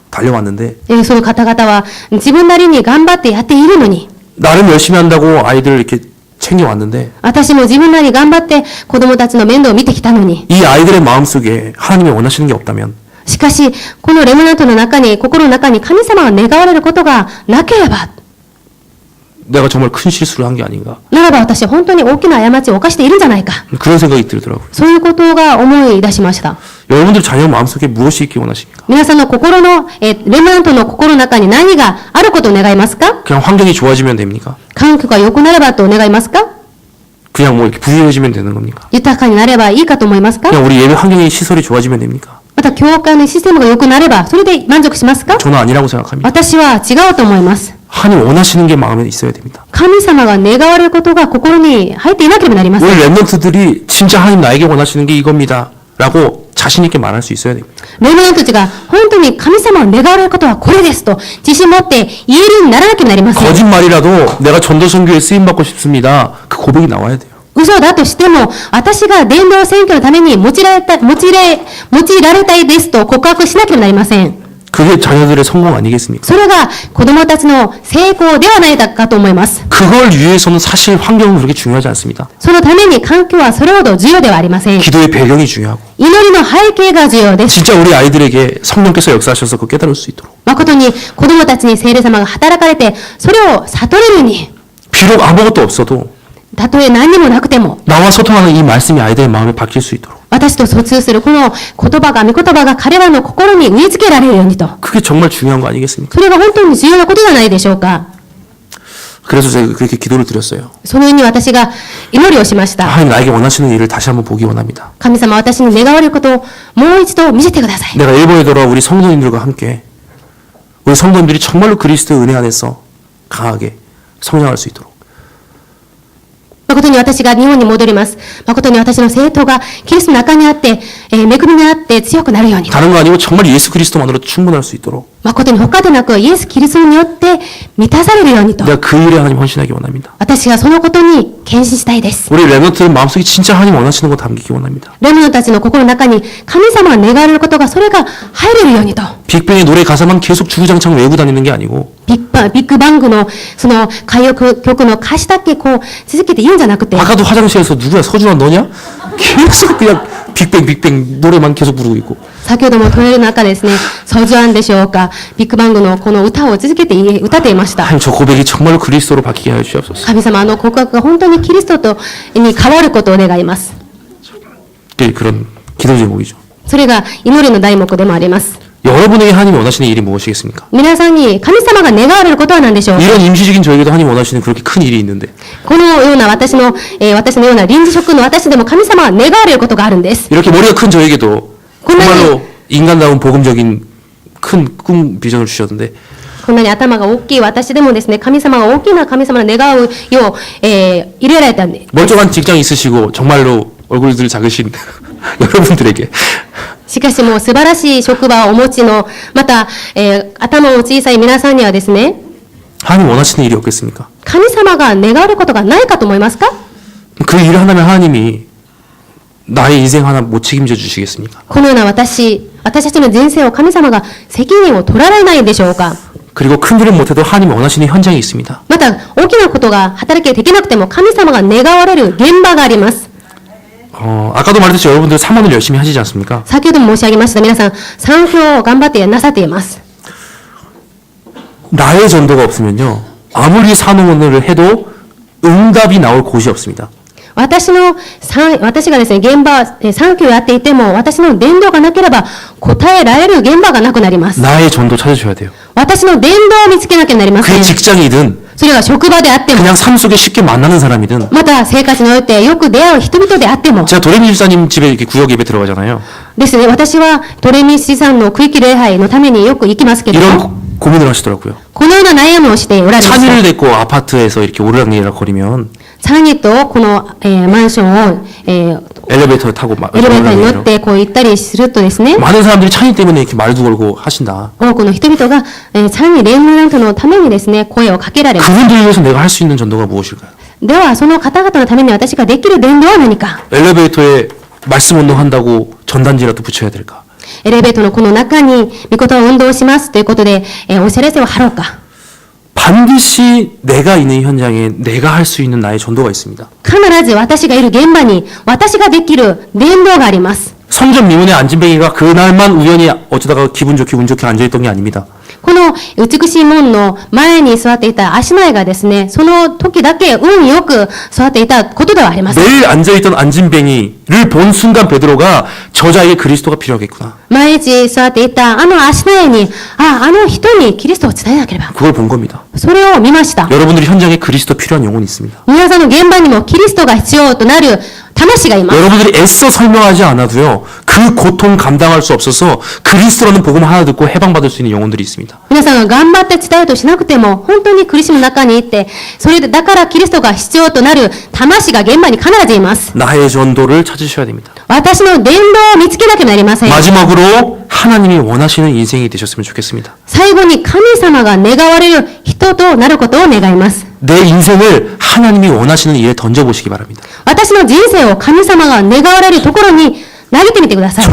달려왔는데 その方々は自分なりに頑張ってやっているのに、 나름 열심히 한다고 아이들을 이렇게 챙겨왔는데 私も自分なりに頑張って子供たちの面倒を見てきたのに、 이 아이들의 마음속에 하나님이 원하시는 게 없다면 しかし、このレムナントの中に、心の中に神様が願われることがなければ、 내가 정말 큰 실수를 한 게 아닌가 ならば私は本当に大きな過ちを犯しているんじゃないか。 그런 생각이 들더라고요. そういうことが思い出しました。 여러분들 자녀 마음속에 무엇이 있기 원하십니까? 皆さんの心の、レムナントの心の中に何があることを願いますか？ 그냥 환경이 좋아지면 됩니까? 環境が良くなればと願いますか？ 그냥 뭐 이렇게 부유해지면 되는 겁니까? 豊かになればいいかと思いますか？ 그냥 우리 예배 환경이 시설이 좋아지면 됩니까? また教会のシステムが良くなればそれで満足しますか？ 저는 아니라고 생각합니다. 私は違うと思います。 하나님 원하시는 게 마음에 있어야 됩니다. 神様が願われることが心に入っていなければなりません。 우리 랩런트들이 진짜 하나님 나에게 원하시는 게 이겁니다. 라고 자신 있게 말할 수 있어야 됩니다. レムナントたちが本当に神様が願われることはこれですと自信持って言えるようにならなければなりません。 거짓말이라도 내가 전도 선교에 쓰임 받고 싶습니다. 그 고백이 나와야 돼요. 嘘だとしても、私が伝道選挙のために用いられたいですと告白しなければなりません。 그게 자녀들의 성공 아니겠습니까? それが子供たちの成功ではないかと思います。 그걸 위해서는 사실 환경은 그렇게 중요하지 않습니다. そのために環境はそれほど重要ではありません。 기도의 배경이 중요하고 祈りの背景が重要です。 진짜 우리 아이들에게 성령께서 역사하셔서 그 깨달을 수 있도록 誠に子供たちに聖霊様が働かれて、それを悟れるように、 비록 아무것도 없어도 たとえ何にもなくても、 나와 소통하는 이 말씀이 아이들의 마음에 박힐 수 있도록 私と疎通するこの言葉が、御言葉が彼らの心に植え付けられるようにと。 그게 정말 중요한 거 아니겠습니까? それが本当に重要なことじゃないでしょうか。 그래서 제가 그렇게 기도를 드렸어요. そのように私が祈りをしました。 하나님 나에게 원하시는 일을 다시 한번 보기 원합니다. 神様、私に願われることをもう一度見せてください。 내가 일본에 돌아와 우리 성도님들과 함께 우리 성도님들이 정말로 그리스도의 은혜 안에서 강하게 성장할 수 있도록 誠に私が日本に戻ります。誠に私の生徒がキリストの中にあって、恵みにあって強くなるように。 다른 거 아니고 정말 예수 그리스도만으로 충분할 수 있도록 誠に他でなくイエス・キリストによって満たされるようにと。 내가 그 일에 하나님 헌신하기 원합니다. 私がそのことに献身したいです。 우리 랩런트는 마음속에 진짜 하나님 원하시는 거 담기기 원합니다. レムナントたちの心の中に神様が願われることがそれが入れるようにと。 빅뱅의 노래 가사만 계속 주구장창 외우고 다니는 게 아니고 ビッグバングのその歌謡曲の歌詞だけこう続けて言うんじゃなくて、 아까도 화장실에서 누구야 서준아 너냐? 계속 그냥 빅뱅 노래만 계속 부르고 있고 先ほどもトイレの中ですね、ソジュアンでしょうか、ビッグバングのこの歌を続けて歌っていました。 하나님 저 고백이 정말로 그리스도로 바뀌게 하여 주시옵소서. 神様、あの告白が本当にキリストとに変わることを願います。 그런 기도 제목이죠. それが祈りの題目でもあります。 여러분에게 하나님이 원하시는 일이 무엇이겠습니까? 皆さんに神様が願われることは何でしょうか。 이런 임시적인 저에게도 하나님 원하시는 그렇게 큰 일이 있는데 このような私のような臨時職の私でも神様は願われることがあるんです。 이렇게 머리가 큰 저에게도 정말로 인간다운 복음적인 큰 꿈 비전을 주셨는데 こんなに頭が大きい私でもですね、神様が大きな神様の願うよう、入れられたんで。 멀쩡한 직장 있으시고 정말로 얼굴들 작으신 여러분들에게 しかしもう素晴らしい職場をお持ちの、また、頭の小さい皆さんにはですね、 하나님 원하시는 일이 없겠습니까? 神様が願うることがないかと思いますか？ 그 일을 한다면 하나님이 나의 인생 하나 못 책임져 주시겠습니까? このような私たちの人生を神様が責任を取られないでしょうか？ 그리고 큰 일은 못해도 하나님이 원하시는 현장이 있습니다. また大きなことが働きできなくても神様が願われる現場があります。 아까도 말했듯이 여러분들 사모를 열심히 하시지 않습니까? 先ほども申し上げました。皆さん賛評を頑張ってなさっています。 나의 전도가 없으면요 아무리 산원을 해도 응답이 나올 곳이 없습니다. 私がですね、現場、産休をやっていても、私の伝道がなければ、答えられる現場がなくなります。 나의 전도 찾으셔야 돼요. 私の伝道を見つけなきゃなりませ 그게 ん。 직장이든 それは職場であっても、 그냥 삶 속에 쉽게 만나는 사람이든. また生活においてよく出会う人々であっても 제가 도레미 집사님 집에 이렇게 구역 예배 들어가잖아요. ですね、私はトレミシさんの区域礼拝のためによく行きますけれど 이런 も、 고민을 하시더라고요. このような悩みをしておられまし 찬이를 た。 데리고 아파트에서 이렇게 오르락내리락 거리면 さらにと、この、マンションを、엘리베이터 타고 막 エレベーターに乗っ 오르락내리락. てこう行ったりするとですね、 많은 사람들이 찬이 때문에 이렇게 말도 걸고 하신다. 多くの人々が、さらにレンナントのためにですね、声をかけられます。 그분들을 위해서 내가 할 수 있는 전도가 무엇일까요? では、その方々のために私ができる伝道は何か。 엘리베이터에 말씀 운동한다고 전단지라도 붙여야 될까? エレベーターのこの中に、御言葉を運動しますということで、お知らせを貼ろうか。 반드시 내가 있는 현장에 내가 할 수 있는 나의 전도가 있습니다. 必ず私がいる現場に、私ができる伝道があります。 성전 미문의 안진뱅이가 그날만 우연히 어쩌다가 기분 좋게 운 좋게 앉아있던 게 아닙니다. この美しい門の前に座っていた足前がですね、その時だけ運よく座っていたことではありません。 매일 앉아있던 안진뱅이를 본 순간 베드로가 저자에게 그리스도가 필요하겠구나. 毎日座っていたあの足前に、あの人にキリストを伝えなければ。 그걸 본 겁니다. それを見ました。 여러분들이 현장에 그리스도 필요한 영혼이 있습니다. 皆さんの現場にもキリストが必要となる魂がいます。 여러분들이 애써 설명하지 않아도요. 그 고통 감당할 수 없어서 그리스도라는 복음 하나 듣고 해방받을 수 있는 영혼들이 있습니다. 皆さんが頑張って伝えようとしなくても、本当に苦しむ中にいて、それでだからキリストが必要となる魂が現場に必ずいます。 나의 전도를 찾으셔야 됩니다. 私の伝道を見つけなければなりません。 마지막으로 하나님이 원하시는 인생이 되셨으면 좋겠습니다. 最後に神様が願われる人となることを願います。 내 인생을 하나님이 원하시는 일에 던져보시기 바랍니다. 私の人生を神様が願われるところに投げてみてください。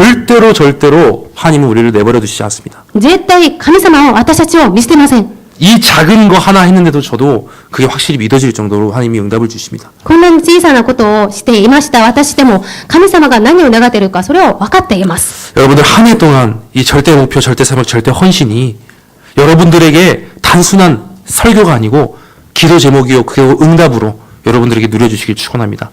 절대로 하나님은 우리를 내버려 두시지 않습니다. 絶対神様は私たちを見捨てません。 이 작은 거 하나 했는데도 저도 그게 확실히 믿어질 정도로 하나님이 응답을 주십니다. こんなに小さなことをしていました私でも神様が何を願っているかそれを分かっています。 여러분들 한 해 동안 이 절대 목표, 절대 사명, 절대 헌신이 여러분들에게 단순한 설교가 아니고 기도 제목이요 그리고 응답으로 여러분들에게 누려주시길 축원합니다.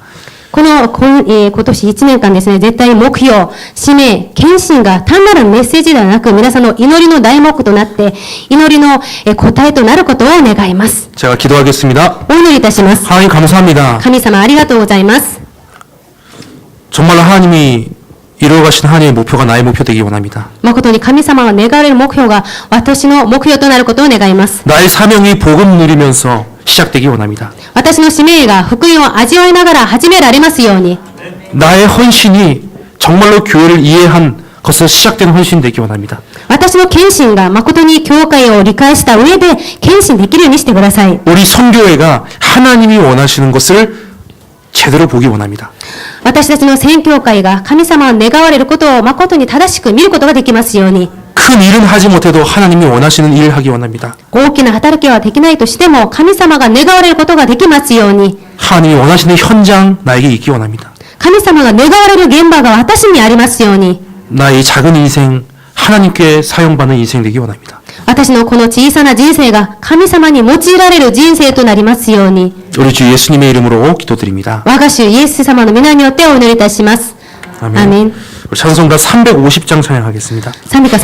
今年1年間ですね、絶対目標、使命、献身が単なるメッセージではなく、皆さんの祈りの題目となって、祈りの答えとなることを願います。 제가 기도하겠습니다. お祈りいたします。 하나님 감사합니다. 神様ありがとうございます。 정말로 하나님이 이루어가신 하나님의 목표가 나의 목표 되기 원합니다. 誠に神様が願われる目標が私の目標となることを願います。 나의 사명이 복음 누리면서 시작되기 원합니다. 私の使命が福音を味わいながら始められますように。 나의 헌신이 정말로 교회를 이해한 것에서 시작된 헌신 되기 원합니다. 私の献身が誠に教会を理解した上で献身できるようにしてください。 우리 선교회가 하나님이 원하시는 것을 제대로 보기 원합니다. 私たちの宣教会が神様が願われることを誠に正しく見ることができますように。 큰 일은 하지 못해도 하나님이 원하시는 일을 하기 원합니다. 大きな働きはできないとしても神様が願われることができますように。 하나님이 원하시는 현장 나에게 있기 원합니다. 神様が願われる現場が私にありますように。 나의 작은 인생 하나님께 사용받는 인생 되기 원합니다. 私のこの小さな人生が神様に用いられる人生となりますように。 우리 주 예수님의 이름으로 기도드립니다. 我が主イエス様の皆によってお祈りいたします。アーメン。 우리 찬송가 350장 찬양하겠습니다. 賛美歌